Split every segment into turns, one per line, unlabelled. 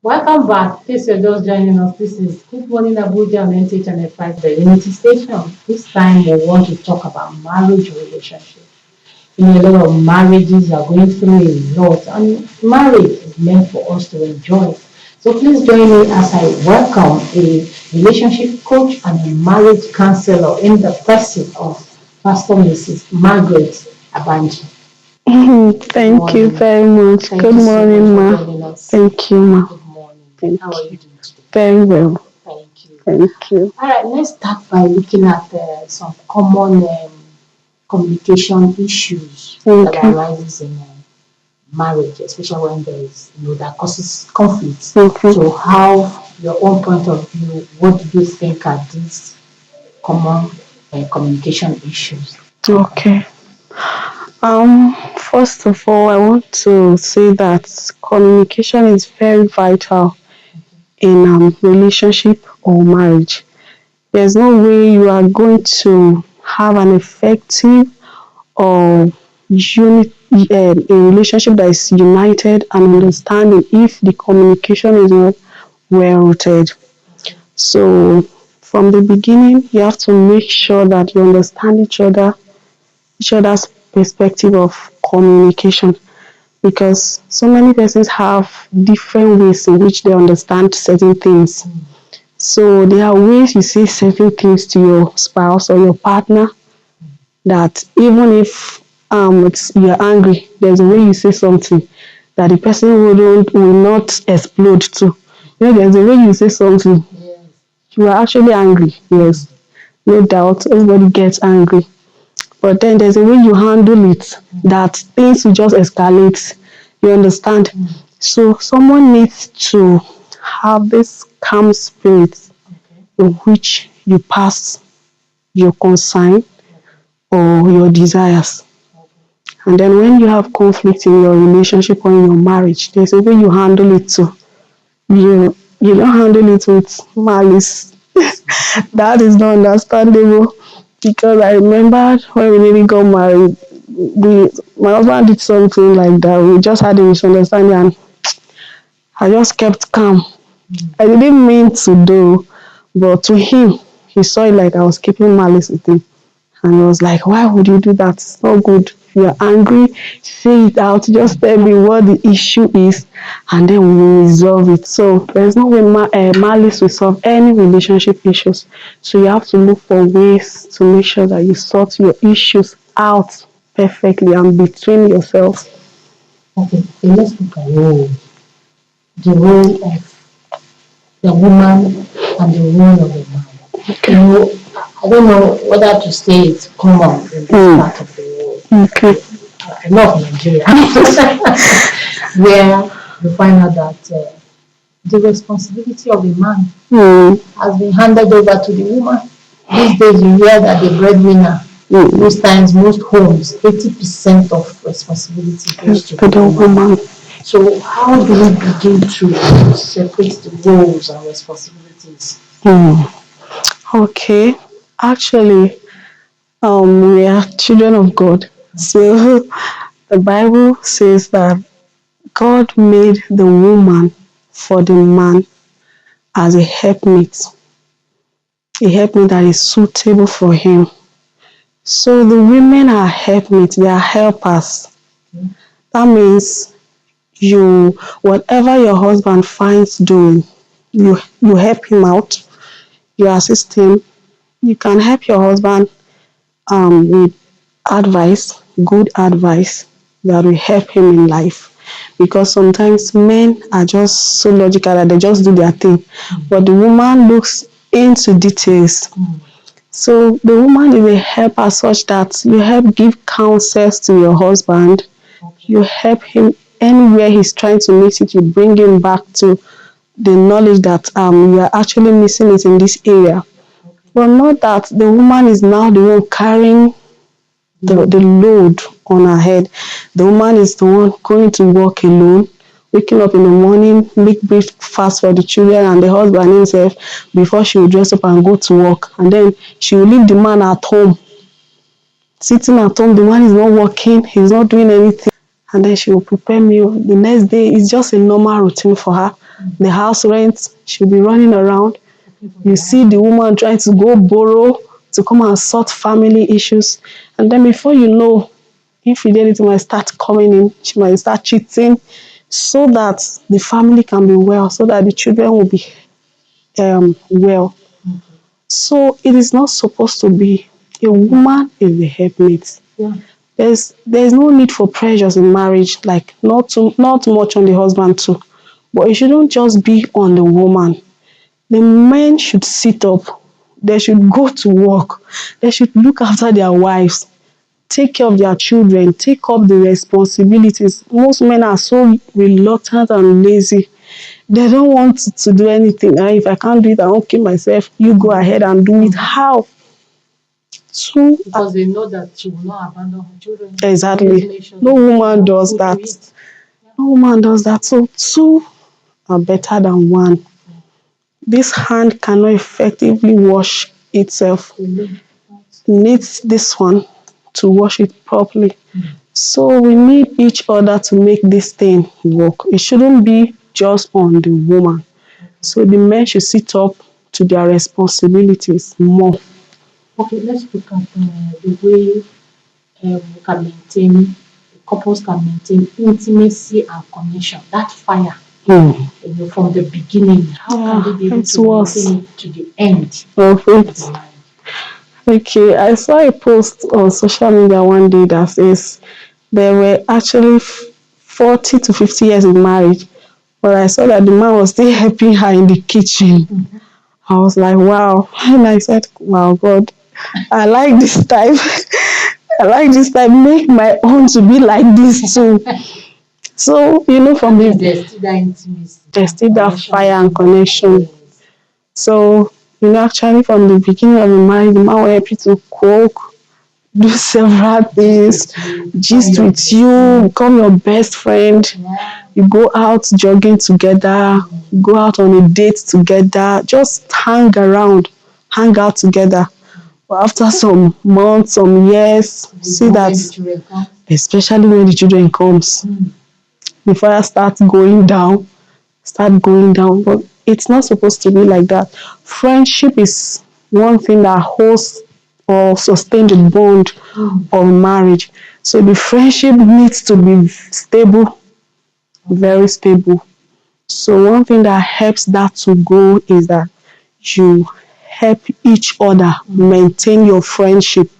Welcome back. This you're just joining us. This is Good Morning Abuja on NT Channel 5, the Unity Station. This time we want to talk about marriage relationship. A lot of marriages are going through a lot, and marriage is meant for us to enjoy. So please join me as I welcome a relationship coach and a marriage counselor in the person of Pastor Mrs. Margaret Abanji. Good
Thank you
morning.
very much.
Thank
Good
you so much
morning,
for
ma.
joining us.
Thank you, ma.
Good morning. How are
Thank
you
you.
doing today?
Very well.
Thank you.
Thank you.
All right, let's start by looking at some common communication issues that
Okay.
arises in marriage, especially when there is, that causes conflict.
Okay.
So, how your own point of view? What do you think are these common communication issues?
Okay. First of all, I want to say that communication is very vital in relationship or marriage. There's no way you are going to have an effective or a relationship that is united and understanding if the communication is not well rooted. So from the beginning, you have to make sure that you understand each other's perspective of communication, because so many persons have different ways in which they understand certain things. So there are ways you say certain things to your spouse or your partner that even if you're angry, there's a way you say something that the person will not explode to. There's a way you say something.
Yes.
You are actually angry, yes, no doubt. Everybody gets angry, but then there's a way you handle it that things will just escalate. You understand? So someone needs to have this calm spirit
Okay.
in which you pass your concern or your desires. And then when you have conflict in your relationship or in your marriage, there's a way you handle it too. You don't handle it with malice. That is not understandable. Because I remember when we really got married, my husband did something like that. We just had a misunderstanding and I just kept calm. I didn't mean to do, but to him, he saw it like I was keeping malice with him. And he was like, why would you do that? It's not good. If you're angry, say it out. Just tell me what the issue is, and then we will resolve it. So there's no way malice will solve any relationship issues. So you have to look for ways to make sure that you sort your issues out perfectly and between yourselves.
Okay, so let's look at the role of the woman and the role of the man. I don't know whether to say it's common in this
Mm.
part of the world.
Okay.
I love Nigeria, where you find out that the responsibility of the man
Mm.
has been handed over to the woman. These days, you hear that the breadwinner, most times, most homes, 80% of responsibility goes to
To
the
the
woman.
woman.
So, how do we begin to separate the roles and responsibilities?
Mm. Okay. Actually, we are children of God. So the Bible says that God made the woman for the man as a helpmate that is suitable for him. So the women are helpmates, they are helpers. That means you, whatever your husband finds doing, you help him out, you assist him. You can help your husband with advice, good advice that will help him in life. Because sometimes men are just so logical that they just do their thing, but the woman looks into details. So the woman is a helper such that you help give counsels to your husband, you help him anywhere he's trying to miss it, you bring him back to the knowledge that you are actually missing it in this area. But not that the woman is now the one carrying the load on her head. The woman is the one going to work alone, waking up in the morning, make breakfast for the children and the husband himself before she will dress up and go to work. And then she will leave the man at home, sitting at home. The man is not working, he's not doing anything. and then she will prepare meal. The next day is just a normal routine for her. The house rent, she'll be running around. You see the woman trying to go borrow to come and sort family issues. And then before you know, infidelity might start coming in. She might start cheating so that the family can be well, so that the children will be well. So it is not supposed to be a woman is the helpmate.
Yeah.
There's no need for pressures in marriage, like not much on the husband too. But it shouldn't just be on the woman. The men should sit up. They should go to work. They should look after their wives, take care of their children, take up the responsibilities. Most men are so reluctant and lazy. They don't want to do anything. And if I can't do it, I won't kill myself. You go ahead and do it. How?
Because they know that she will not abandon her children.
Exactly. No woman does that. No woman does that. So two are better than one. This hand cannot effectively wash itself. It needs this one to wash it properly. So we need each other to make this thing work. It shouldn't be just on the woman. So the men should sit up to their responsibilities more.
Okay, let's look at the way we can maintain, couples can maintain intimacy and connection. That fire, from the beginning. How can they be able to maintain it to the end?
Perfect. Okay, I saw a post on social media one day that says there were actually 40 to 50 years in marriage, but I saw that the man was still helping her in the kitchen. I was like, wow. And I said, wow, God, I like this type. I like this type. Make my own to be like this too. So, from
there's still that intimacy.
There's still that fire and connection. So, actually from the beginning of the marriage, the man will help you to cook, do several things, gist with you, become your best friend. You go out jogging together, go out on a date together, just hang around, hang out together. But after some months, some years, see that, especially when the children comes, the fire starts going down. But it's not supposed to be like that. Friendship is one thing that holds or sustain the bond of marriage. So the friendship needs to be stable, very stable. So one thing that helps that to go is that you help each other maintain your friendship.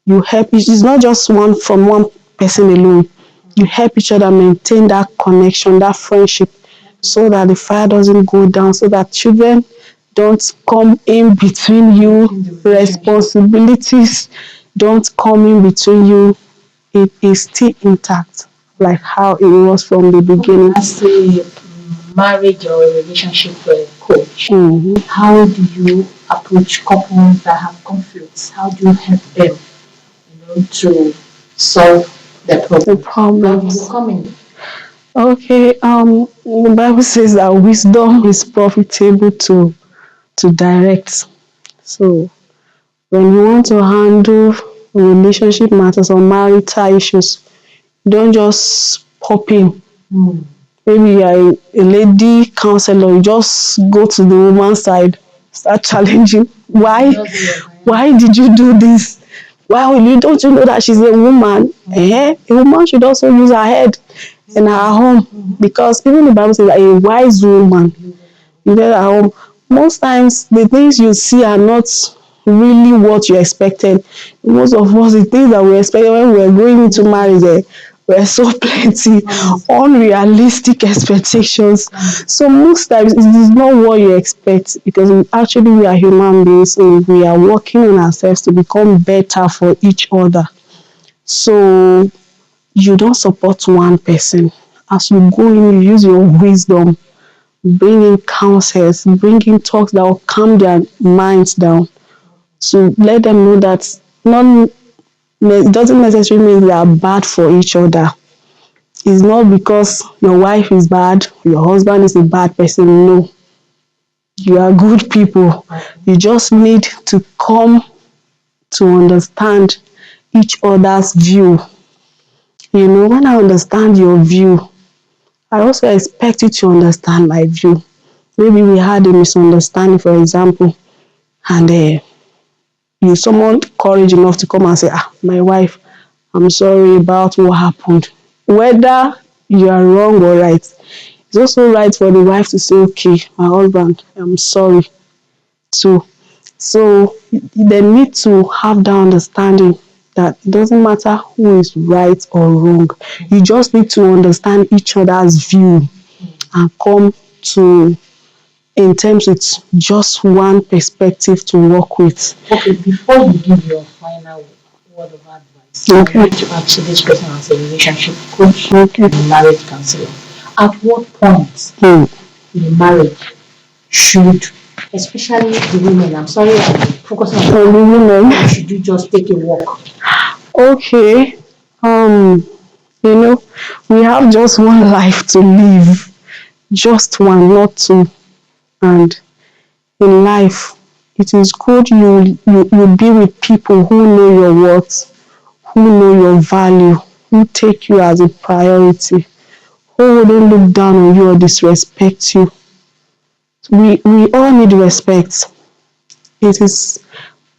You help, it's not just one person alone. You help each other maintain that connection, that friendship, so that the fire doesn't go down, so that children don't come in between you, responsibilities don't come in between you. It is still intact, like how it was from the beginning.
As a marriage or a relationship coach, how do you approach couples that have conflicts? How do you help them, to solve the problems?
Okay, the Bible says that wisdom is profitable to direct. So when you want to handle relationship matters or marital issues, don't just pop in. Maybe you are a lady counselor, you just go to the woman's side, start challenging. Why did you do this? Don't you know that she's a woman? A woman should also use her head in her home, because even the Bible says that a wise woman is at home. Most times the things you see are not really what you expected. Most of us, the things that we expected when we were going into marriage, were so plenty, unrealistic expectations. So most times it is not what you expect, because we are human beings, so we are working on ourselves to become better for each other. So you don't support one person. As you go in, you use your wisdom, bring in counsels, bring in talks that will calm their minds down. So let them know that it doesn't necessarily mean they are bad for each other. It's not because your wife is bad, your husband is a bad person. No, you are good people. You just need to come to understand each other's view When I understand your view, I also expect you to understand my view. Maybe we had a misunderstanding, for example, and you summoned courage enough to come and say, my wife, I'm sorry about what happened. Whether you are wrong or right, it's also right for the wife to say, okay, my husband, I'm sorry too. So they need to have that understanding that it doesn't matter who is right or wrong. You just need to understand each other's view and come to in terms with just one perspective to work with.
Okay, before you give your final word of advice, I
Okay.
want to ask you this question as a relationship coach
Okay.
and a marriage counselor. At what point in a marriage should, especially the women, I'm sorry, I'm focusing on
For the women,
or should you just take a walk?
okay. You know, we have just one life to live, just one, not two. And in life, it is good you be with people who know your worth, who know your value, who take you as a priority, who wouldn't look down on you or disrespect you. We all need respect. It is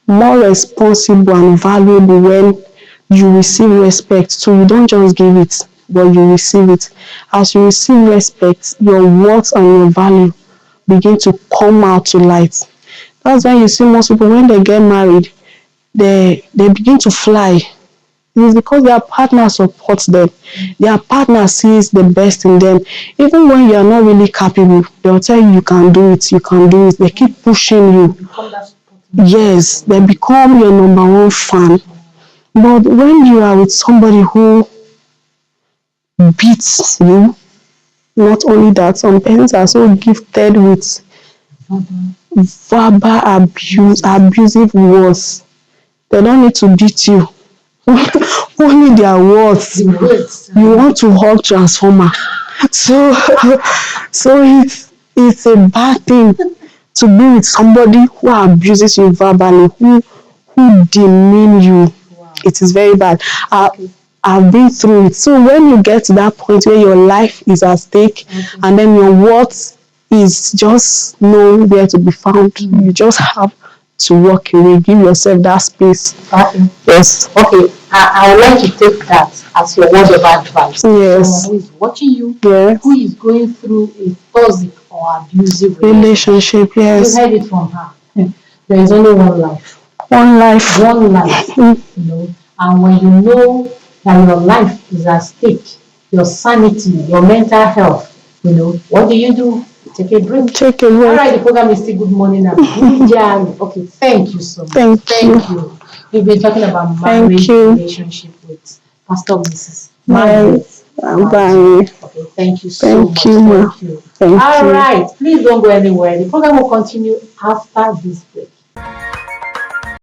more responsible and valuable when you receive respect. So you don't just give it, but you receive it. As you receive respect, your worth and your value begin to come out to light. That's why you see most people when they get married, they begin to fly. It is because their partner supports them. Their partner sees the best in them. Even when you are not really capable, they'll tell you you can do it, you can do it. They keep pushing you. Yes, they become your number one fan. But when you are with somebody who beats you, not only that, some parents are so gifted with verbal abuse, abusive words. They don't need to beat you. Only their words. You want to hug transformer. So so it's a bad thing to be with somebody who abuses you verbally, who demean you. It is very bad. I've been through it. So when you get to that point where your life is at stake and then your worth is just nowhere to be found, you just have to walk away. Give yourself that space.
Okay.
Yes.
Okay, I would like to take that as your word of advice.
Yes.
Someone who is watching you,
Yes.
who is going through a toxic or abusive
Relationship,
You
yes.
heard it from her. There is only one life.
One life.
One life. And when you know that your life is at stake, your sanity, your mental health, what do? Take a break.
Take a
All
break.
right, the program is still Good Morning Abuja. Okay, thank you so much.
Thank
you. We've been talking about
Thank
marriage
you.
relationship with Pastor Mrs.
Yes.
Margaret.
Bye.
Okay, thank you so
Thank
much.
you, ma.
Thank you.
Thank
All
you.
right, please don't go anywhere. The program will continue after this break.